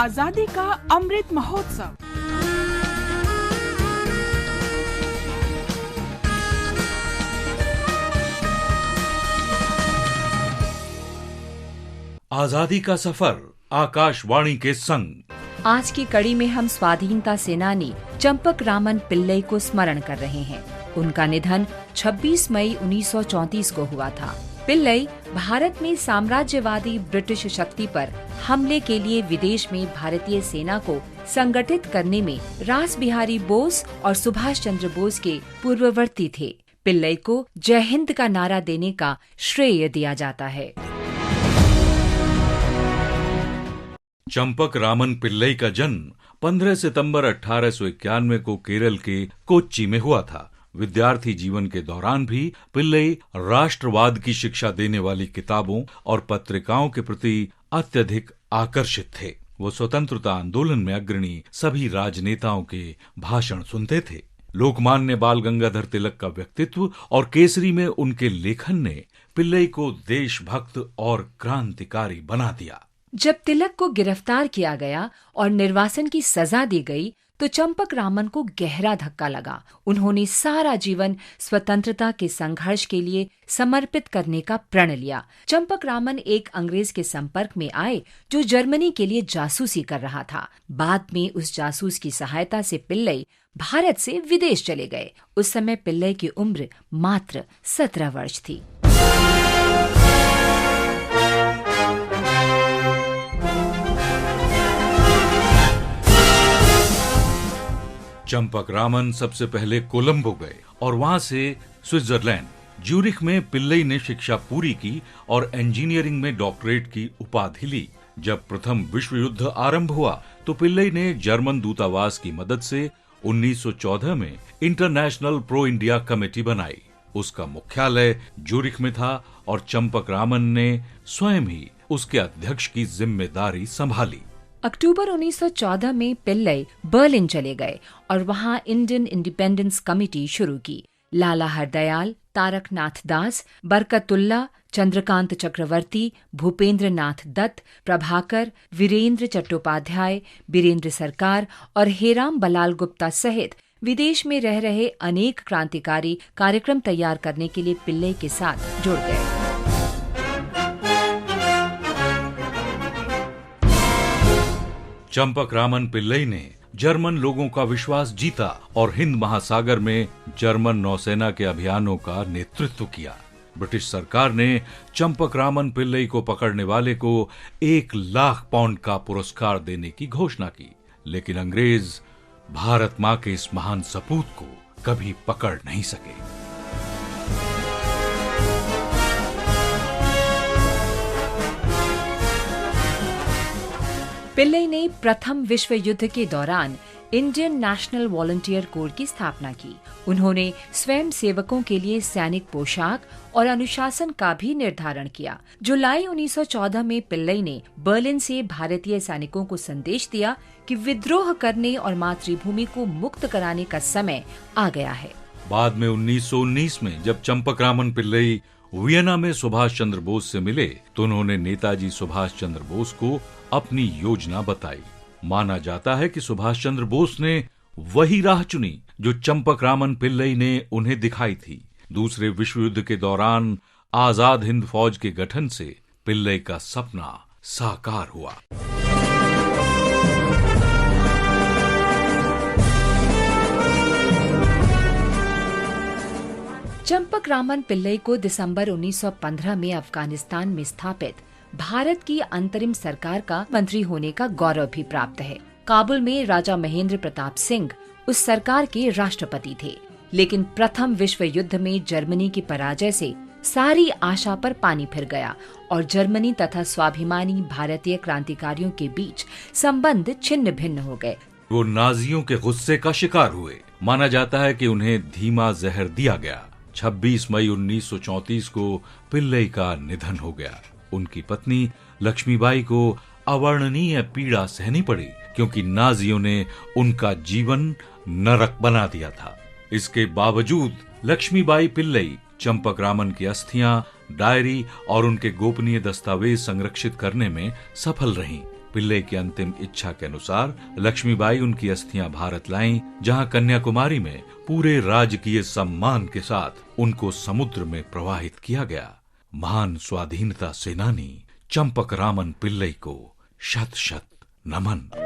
आजादी का अमृत महोत्सव। आजादी का सफर आकाशवाणी के संग। आज की कड़ी में हम स्वाधीनता सेनानी चंपक रामन पिल्लई को स्मरण कर रहे हैं। उनका निधन 26 मई 1934 को हुआ था। पिल्लई भारत में साम्राज्यवादी ब्रिटिश शक्ति पर हमले के लिए विदेश में भारतीय सेना को संगठित करने में रास बिहारी बोस और सुभाष चंद्र बोस के पूर्ववर्ती थे। पिल्लई को जय हिंद का नारा देने का श्रेय दिया जाता है। चंपक रामन पिल्लई का जन्म 15 सितंबर 1891 को केरल के कोच्चि में हुआ था। विद्यार्थी जीवन के दौरान भी पिल्लई राष्ट्रवाद की शिक्षा देने वाली किताबों और पत्रिकाओं के प्रति अत्यधिक आकर्षित थे। वो स्वतंत्रता आंदोलन में अग्रणी सभी राजनेताओं के भाषण सुनते थे। लोकमान्य बाल गंगाधर तिलक का व्यक्तित्व और केसरी में उनके लेखन ने पिल्लई को देशभक्त और क्रांतिकारी बना दिया। जब तिलक को गिरफ्तार किया गया और निर्वासन की सजा दी गई तो चंपक रामन को गहरा धक्का लगा। उन्होंने सारा जीवन स्वतंत्रता के संघर्ष के लिए समर्पित करने का प्रण लिया। चंपक रामन एक अंग्रेज के संपर्क में आए जो जर्मनी के लिए जासूसी कर रहा था। बाद में उस जासूस की सहायता से पिल्लई भारत से विदेश चले गए। उस समय पिल्लई की उम्र मात्र 17 वर्ष थी। चंपक रामन सबसे पहले कोलंबो गए और वहां से स्विट्जरलैंड ज्यूरिख में पिल्लई ने शिक्षा पूरी की और इंजीनियरिंग में डॉक्टरेट की उपाधि ली। जब प्रथम विश्व युद्ध आरंभ हुआ तो पिल्लई ने जर्मन दूतावास की मदद से 1914 में इंटरनेशनल प्रो इंडिया कमेटी बनाई। उसका मुख्यालय ज्यूरिख में था और चंपक रामन ने स्वयं ही उसके अध्यक्ष की जिम्मेदारी संभाली। अक्टूबर 1914 में पिल्लई बर्लिन चले गए और वहां इंडियन इंडिपेंडेंस कमेटी शुरू की। लाला हरदयाल, तारक नाथ दास, बरकतुल्ला, चंद्रकांत चक्रवर्ती, भूपेंद्र नाथ दत्त, प्रभाकर, वीरेंद्र चट्टोपाध्याय, बीरेंद्र सरकार और हेराम बलाल गुप्ता सहित विदेश में रह रहे अनेक क्रांतिकारी कार्यक्रम तैयार करने के लिए पिल्लई के साथ जुड़ गए। चंपक रामन पिल्लई ने जर्मन लोगों का विश्वास जीता और हिंद महासागर में जर्मन नौसेना के अभियानों का नेतृत्व किया। ब्रिटिश सरकार ने चंपक रामन पिल्लई को पकड़ने वाले को 1 लाख पाउंड का पुरस्कार देने की घोषणा की, लेकिन अंग्रेज भारत मां के इस महान सपूत को कभी पकड़ नहीं सके। पिल्लई ने प्रथम विश्व युद्ध के दौरान इंडियन नेशनल वॉलंटियर कोर की स्थापना की। उन्होंने स्वयं सेवकों के लिए सैनिक पोशाक और अनुशासन का भी निर्धारण किया। जुलाई 1914 में पिल्लई ने बर्लिन से भारतीय सैनिकों को संदेश दिया कि विद्रोह करने और मातृभूमि को मुक्त कराने का समय आ गया है। बाद में 1919 में जब चंपक रामन पिल्लई वियना में सुभाष चंद्र बोस से मिले तो उन्होंने नेताजी सुभाष चंद्र बोस को अपनी योजना बताई। माना जाता है कि सुभाष चंद्र बोस ने वही राह चुनी जो चंपक रामन पिल्लई ने उन्हें दिखाई थी। दूसरे विश्व युद्ध के दौरान आजाद हिंद फौज के गठन से पिल्लई का सपना साकार हुआ। चंपक रामन पिल्लई को दिसंबर 1915 में अफगानिस्तान में स्थापित भारत की अंतरिम सरकार का मंत्री होने का गौरव भी प्राप्त है। काबुल में राजा महेंद्र प्रताप सिंह उस सरकार के राष्ट्रपति थे, लेकिन प्रथम विश्व युद्ध में जर्मनी की पराजय से सारी आशा पर पानी फिर गया और जर्मनी तथा स्वाभिमानी भारतीय क्रांतिकारियों के बीच संबंध छिन्न भिन्न हो गए। वो नाजियों के गुस्से का शिकार हुए। माना जाता है कि उन्हें धीमा जहर दिया गया। 26 मई 1934 को पिल्लई का निधन हो गया। उनकी पत्नी लक्ष्मीबाई को अवर्णनीय पीड़ा सहनी पड़ी क्योंकि नाजियों ने उनका जीवन नरक बना दिया था। इसके बावजूद लक्ष्मीबाई पिल्लई चंपक रामन की अस्थियां, डायरी और उनके गोपनीय दस्तावेज संरक्षित करने में सफल रहीं। पिल्लई की अंतिम इच्छा के अनुसार लक्ष्मीबाई उनकी अस्थियां भारत लाईं, जहां कन्याकुमारी में पूरे राजकीय सम्मान के साथ उनको समुद्र में प्रवाहित किया गया। महान स्वाधीनता सेनानी चंपक रामन पिल्लई को शत शत नमन।